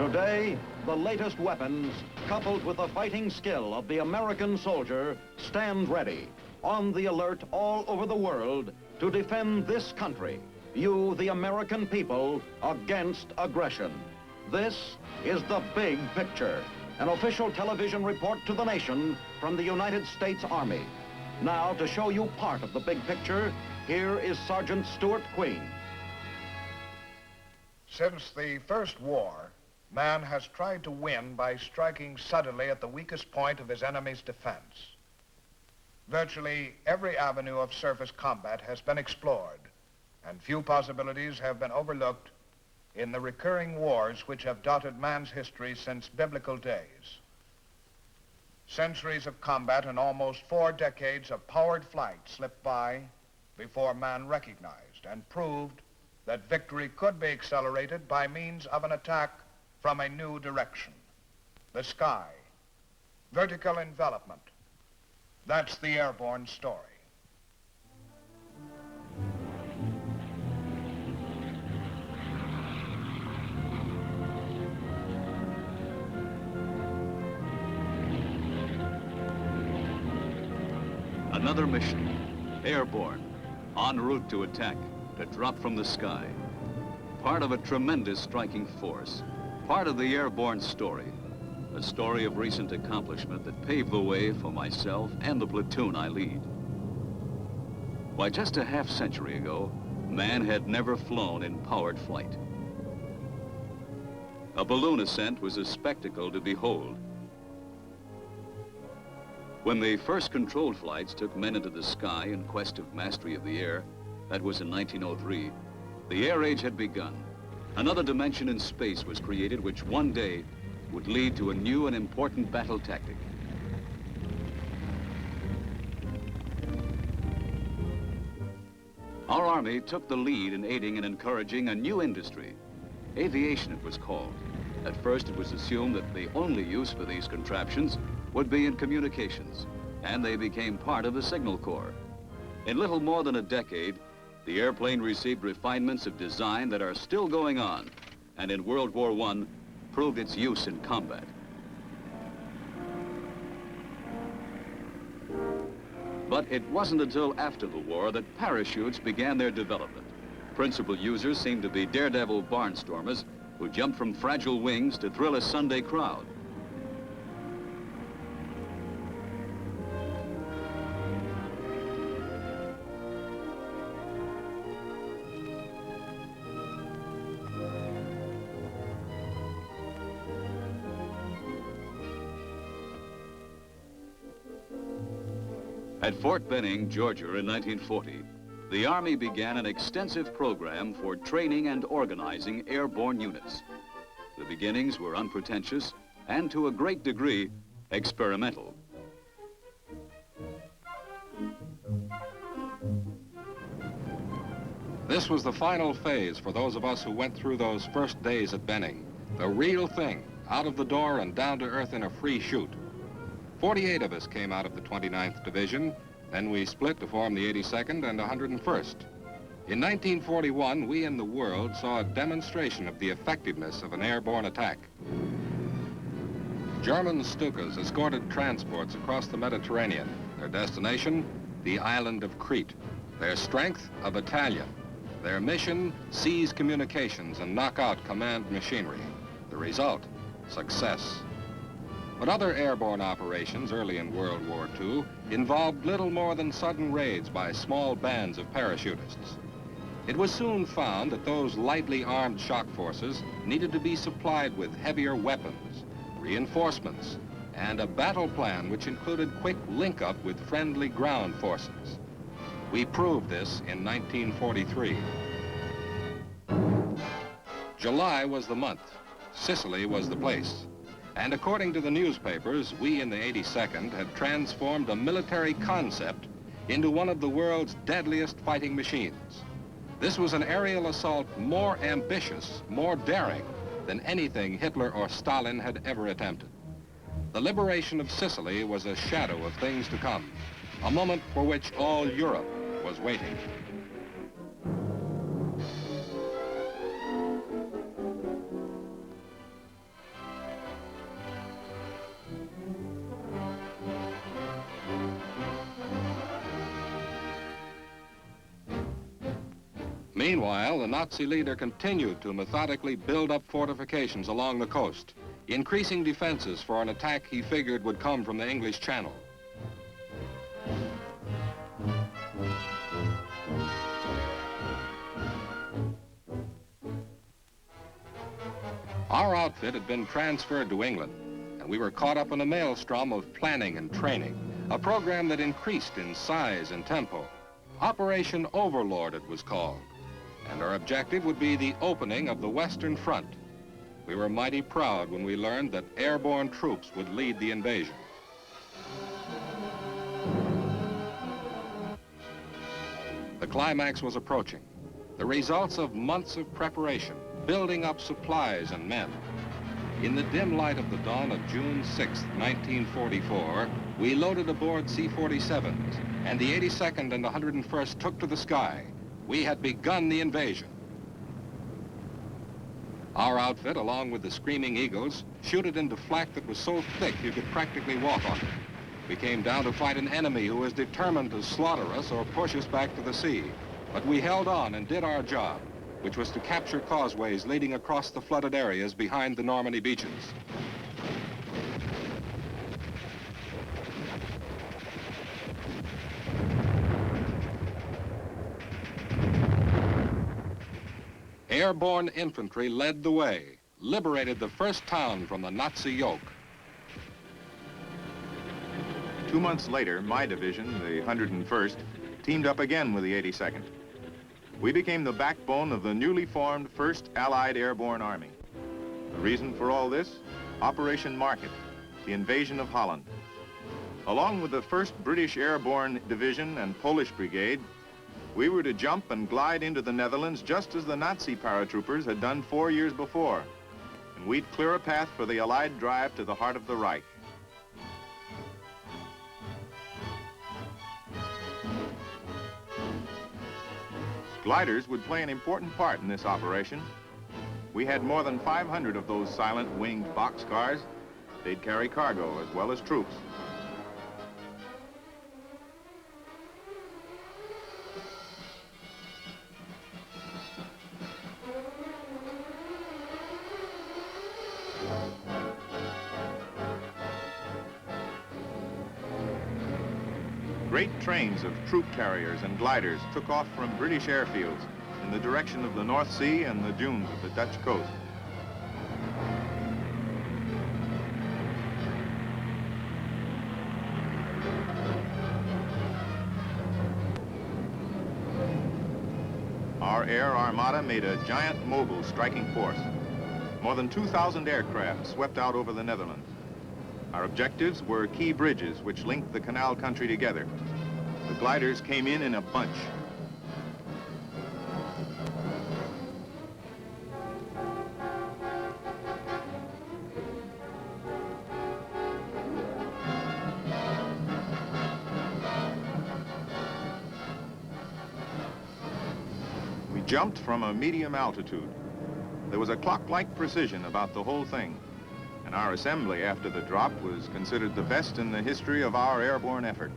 Today, the latest weapons, coupled with the fighting skill of the American soldier, stand ready, on the alert all over the world to defend this country, you, the American people, against aggression. This is The Big Picture, an official television report to the nation from the United States Army. Now, to show you part of the big picture, here is Sergeant Stuart Queen. Since the First War, man has tried to win by striking suddenly at the weakest point of his enemy's defense. Virtually every avenue of surface combat has been explored, and few possibilities have been overlooked in the recurring wars which have dotted man's history since biblical days. Centuries of combat and almost 4 decades of powered flight slipped by before man recognized and proved that victory could be accelerated by means of an attack from a new direction. The sky, vertical envelopment. That's the airborne story. Another mission, airborne, en route to attack, to drop from the sky. Part of a tremendous striking force, part of the airborne story, a story of recent accomplishment that paved the way for myself and the platoon I lead. Why, just a half century ago, man had never flown in powered flight. A balloon ascent was a spectacle to behold. When the first controlled flights took men into the sky in quest of mastery of the air, that was in 1903, the air age had begun. Another dimension in space was created which one day would lead to a new and important battle tactic. Our Army took the lead in aiding and encouraging a new industry. Aviation, it was called. At first, it was assumed that the only use for these contraptions would be in communications, and they became part of the Signal Corps. In little more than a decade, the airplane received refinements of design that are still going on, and in World War I, proved its use in combat. But it wasn't until after the war that parachutes began their development. Principal users seemed to be daredevil barnstormers who jumped from fragile wings to thrill a Sunday crowd. At Fort Benning, Georgia in 1940, the Army began an extensive program for training and organizing airborne units. The beginnings were unpretentious and to a great degree experimental. This was the final phase for those of us who went through those first days at Benning. The real thing, out of the door and down to earth in a free shoot. 48 of us came out of the 29th Division, then we split to form the 82nd and 101st. In 1941, we in the world saw a demonstration of the effectiveness of an airborne attack. German Stukas escorted transports across the Mediterranean. Their destination, the island of Crete. Their strength, a battalion. Their mission, seize communications and knock out command machinery. The result, success. But other airborne operations early in World War II involved little more than sudden raids by small bands of parachutists. It was soon found that those lightly armed shock forces needed to be supplied with heavier weapons, reinforcements, and a battle plan which included quick link-up with friendly ground forces. We proved this in 1943. July was the month. Sicily was the place. And according to the newspapers, we in the 82nd had transformed a military concept into one of the world's deadliest fighting machines. This was an aerial assault more ambitious, more daring than anything Hitler or Stalin had ever attempted. The liberation of Sicily was a shadow of things to come, a moment for which all Europe was waiting. Meanwhile, the Nazi leader continued to methodically build up fortifications along the coast, increasing defenses for an attack he figured would come from the English Channel. Our outfit had been transferred to England, and we were caught up in a maelstrom of planning and training, a program that increased in size and tempo. Operation Overlord, it was called, and our objective would be the opening of the Western Front. We were mighty proud when we learned that airborne troops would lead the invasion. The climax was approaching, the results of months of preparation, building up supplies and men. In the dim light of the dawn of June 6, 1944, we loaded aboard C-47s, and the 82nd and 101st took to the sky. We had begun the invasion. Our outfit, along with the Screaming Eagles, shooted into flak that was so thick you could practically walk on it. We came down to fight an enemy who was determined to slaughter us or push us back to the sea. But we held on and did our job, which was to capture causeways leading across the flooded areas behind the Normandy beaches. Airborne infantry led the way, liberated the first town from the Nazi yoke. 2 months later, my division, the 101st, teamed up again with the 82nd. We became the backbone of the newly formed 1st Allied Airborne Army. The reason for all this? Operation Market, the invasion of Holland. Along with the 1st British Airborne Division and Polish Brigade, we were to jump and glide into the Netherlands just as the Nazi paratroopers had done 4 years before. And we'd clear a path for the Allied drive to the heart of the Reich. Gliders would play an important part in this operation. We had more than 500 of those silent winged boxcars. They'd carry cargo as well as troops. Great trains of troop carriers and gliders took off from British airfields in the direction of the North Sea and the dunes of the Dutch coast. Our air armada made a giant mobile striking force. More than 2,000 aircraft swept out over the Netherlands. Our objectives were key bridges which linked the canal country together. The gliders came in a bunch. We jumped from a medium altitude. There was a clock-like precision about the whole thing. And our assembly after the drop was considered the best in the history of our airborne effort.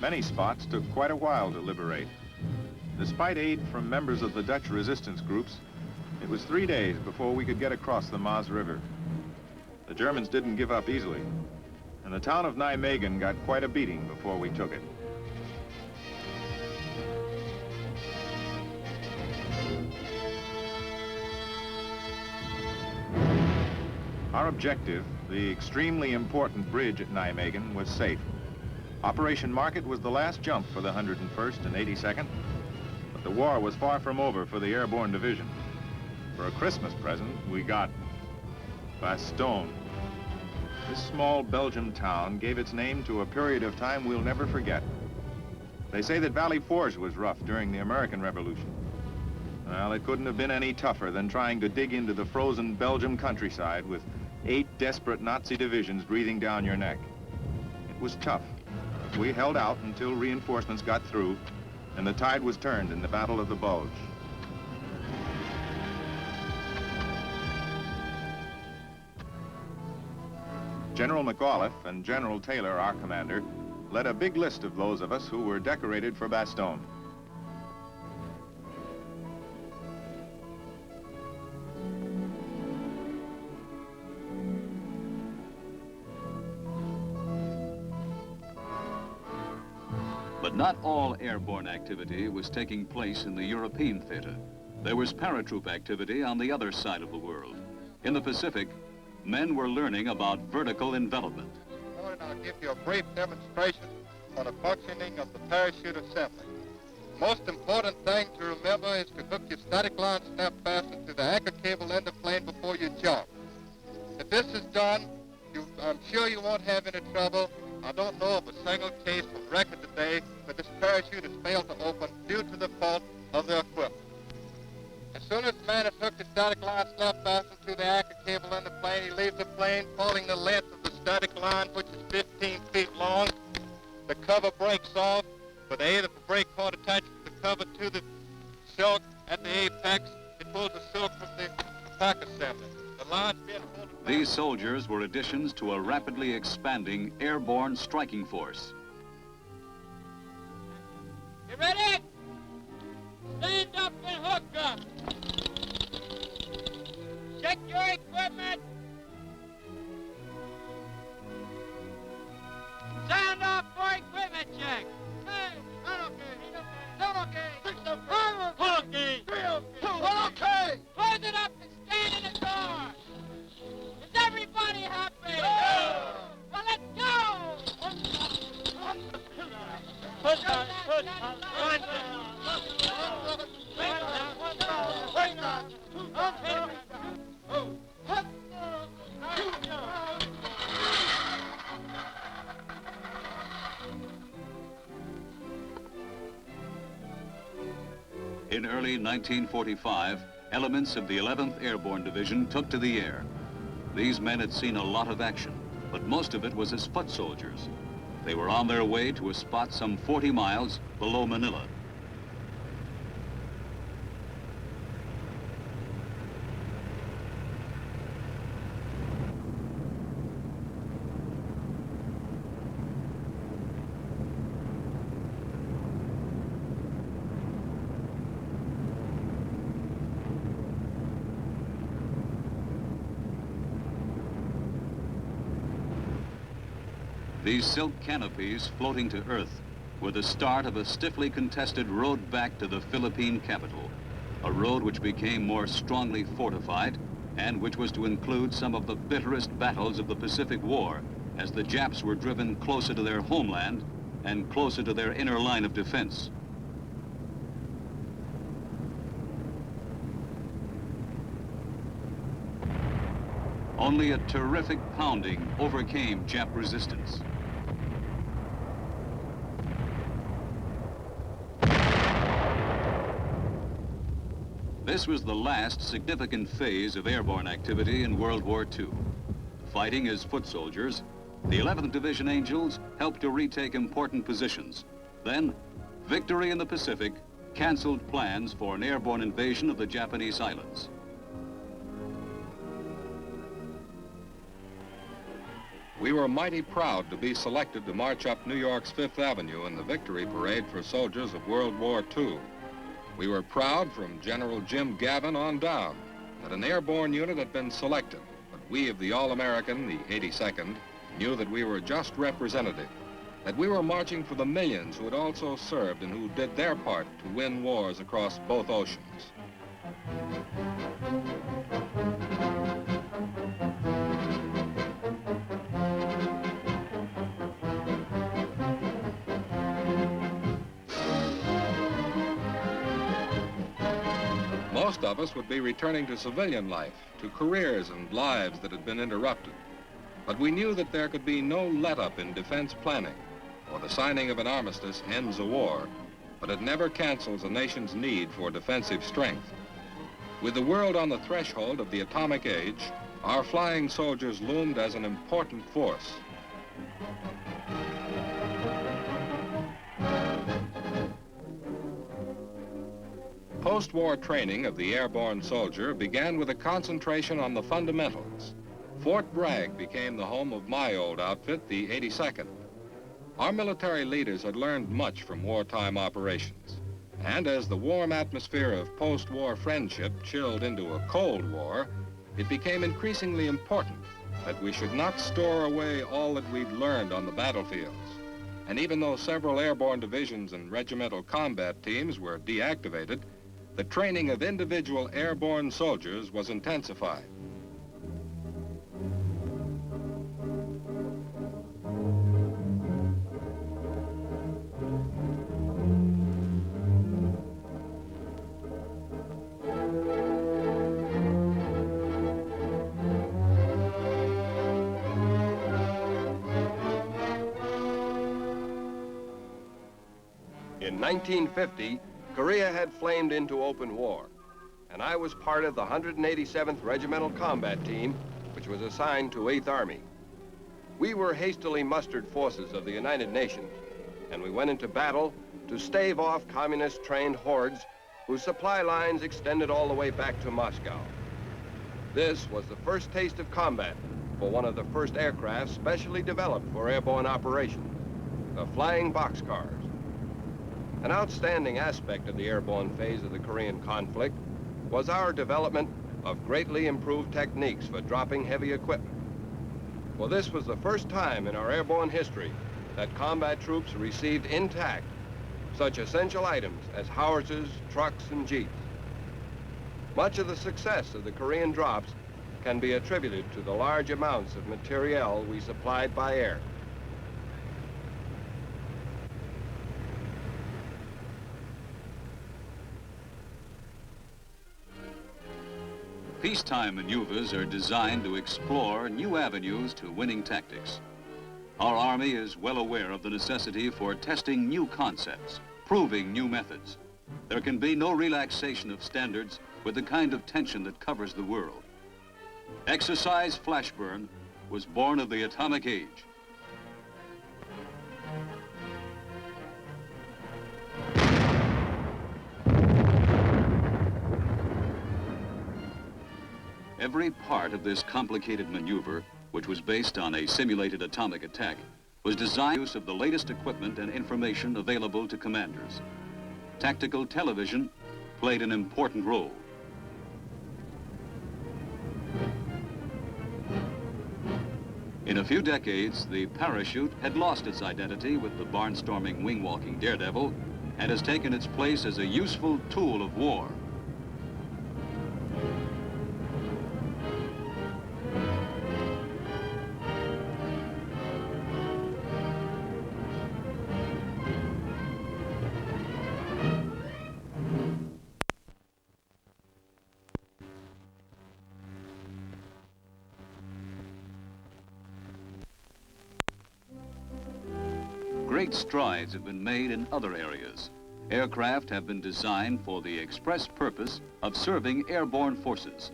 Many spots took quite a while to liberate. Despite aid from members of the Dutch resistance groups, it was 3 days before we could get across the Maas River. The Germans didn't give up easily, and the town of Nijmegen got quite a beating before we took it. Our objective, the extremely important bridge at Nijmegen, was safe. Operation Market was the last jump for the 101st and 82nd, but the war was far from over for the Airborne Division. For a Christmas present, we got Bastogne. This small Belgian town gave its name to a period of time we'll never forget. They say that Valley Forge was rough during the American Revolution. Well, it couldn't have been any tougher than trying to dig into the frozen Belgian countryside with 8 desperate Nazi divisions breathing down your neck. It was tough. We held out until reinforcements got through, and the tide was turned in the Battle of the Bulge. General McAuliffe and General Taylor, our commander, led a big list of those of us who were decorated for Bastogne. But not all airborne activity was taking place in the European theater. There was paratroop activity on the other side of the world. In the Pacific, men were learning about vertical envelopment. This morning I'll give you a brief demonstration on the functioning of the parachute assembly. The most important thing to remember is to hook your static line snap faster to the anchor cable in the plane before you jump. If this is done, I'm sure you won't have any trouble. I don't know of a single case of record today where this parachute has failed to open due to the fault of the equipment. As soon as the man has hooked the static line snap fastened to the anchor cable in the plane, he leaves the plane following the length of the static line, which is 15 feet long. The cover breaks off with the aid of a brake cord attached to the cover to the silk at the apex. It pulls the silk from the pack assembly. The line's being pulled back. These soldiers were additions to a rapidly expanding airborne striking force. You ready? Stand up and hook up. Check your equipment. Sound off for equipment check. Hey, not okay. Not okay. 6 okay. 5 okay. 3 okay. 2 okay. Close it up and stand in the door. Is everybody happy? Yeah. Well, let's go. Push on. Push on. In early 1945, elements of the 11th Airborne Division took to the air. These men had seen a lot of action, but most of it was as foot soldiers. They were on their way to a spot some 40 miles below Manila. These silk canopies floating to earth were the start of a stiffly contested road back to the Philippine capital, a road which became more strongly fortified and which was to include some of the bitterest battles of the Pacific War as the Japs were driven closer to their homeland and closer to their inner line of defense. Only a terrific pounding overcame Jap resistance. This was the last significant phase of airborne activity in World War II. Fighting as foot soldiers, the 11th Division Angels helped to retake important positions. Then, victory in the Pacific canceled plans for an airborne invasion of the Japanese islands. We were mighty proud to be selected to march up New York's Fifth Avenue in the victory parade for soldiers of World War II. We were proud from General Jim Gavin on down that an airborne unit had been selected, but we of the All-American, the 82nd, knew that we were just representative, that we were marching for the millions who had also served and who did their part to win wars across both oceans. Most of us would be returning to civilian life, to careers and lives that had been interrupted. But we knew that there could be no let-up in defense planning, or the signing of an armistice ends a war, but it never cancels a nation's need for defensive strength. With the world on the threshold of the atomic age, our flying soldiers loomed as an important force. post-war training of the airborne soldier began with a concentration on the fundamentals. Fort Bragg became the home of my old outfit, the 82nd. Our military leaders had learned much from wartime operations. And as the warm atmosphere of post-war friendship chilled into a Cold War, it became increasingly important that we should not store away all that we'd learned on the battlefields. And even though several airborne divisions and regimental combat teams were deactivated, the training of individual airborne soldiers was intensified. In 1950, Korea had flamed into open war, and I was part of the 187th Regimental Combat Team, which was assigned to 8th Army. We were hastily mustered forces of the United Nations, and we went into battle to stave off communist-trained hordes whose supply lines extended all the way back to Moscow. This was the first taste of combat for one of the first aircraft specially developed for airborne operations, the flying boxcars. An outstanding aspect of the airborne phase of the Korean conflict was our development of greatly improved techniques for dropping heavy equipment. For this was the first time in our airborne history that combat troops received intact such essential items as howitzers, trucks, and jeeps. Much of the success of the Korean drops can be attributed to the large amounts of materiel we supplied by air. Peacetime maneuvers are designed to explore new avenues to winning tactics. Our Army is well aware of the necessity for testing new concepts, proving new methods. There can be no relaxation of standards with the kind of tension that covers the world. Exercise Flashburn was born of the atomic age. Every part of this complicated maneuver, which was based on a simulated atomic attack, was designed for use of the latest equipment and information available to commanders. Tactical television played an important role. In a few decades, the parachute had lost its identity with the barnstorming, wing-walking daredevil and has taken its place as a useful tool of war. Great strides have been made in other areas. Aircraft have been designed for the express purpose of serving airborne forces.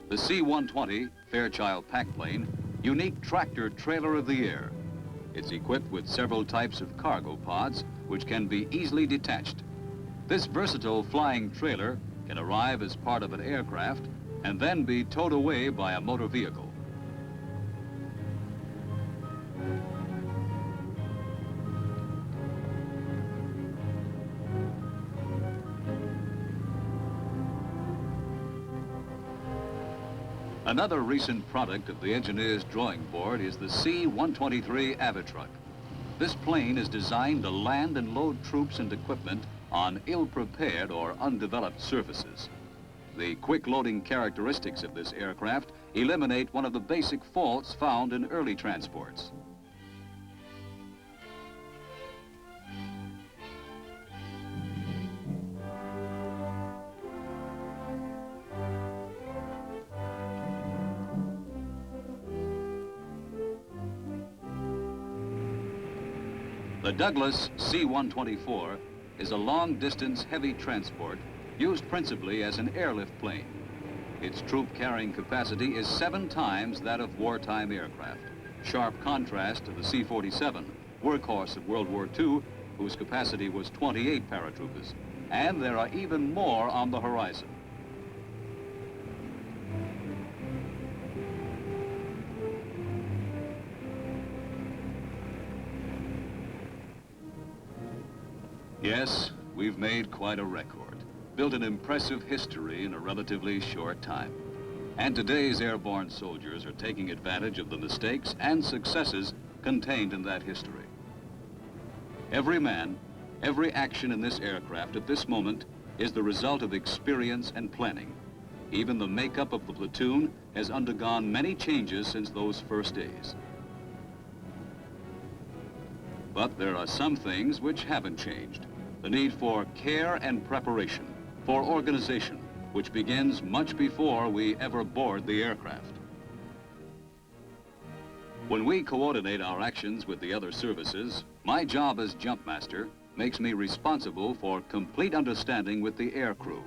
The C-120 Fairchild packplane, unique tractor trailer of the air. It's equipped with several types of cargo pods which can be easily detached. This versatile flying trailer can arrive as part of an aircraft and then be towed away by a motor vehicle. Another recent product of the engineer's drawing board is the C-123 Avitruck. This plane is designed to land and load troops and equipment on ill-prepared or undeveloped surfaces. The quick loading characteristics of this aircraft eliminate one of the basic faults found in early transports. The Douglas C-124 is a long-distance heavy transport used principally as an airlift plane. Its troop-carrying capacity is 7 times that of wartime aircraft, sharp contrast to the C-47, workhorse of World War II, whose capacity was 28 paratroopers. and there are even more on the horizon. Yes, we've made quite a record, built an impressive history in a relatively short time. And today's airborne soldiers are taking advantage of the mistakes and successes contained in that history. Every man, every action in this aircraft at this moment is the result of experience and planning. Even the makeup of the platoon has undergone many changes since those first days. But there are some things which haven't changed. The need for care and preparation, for organization, which begins much before we ever board the aircraft. When we coordinate our actions with the other services, my job as jump master makes me responsible for complete understanding with the air crew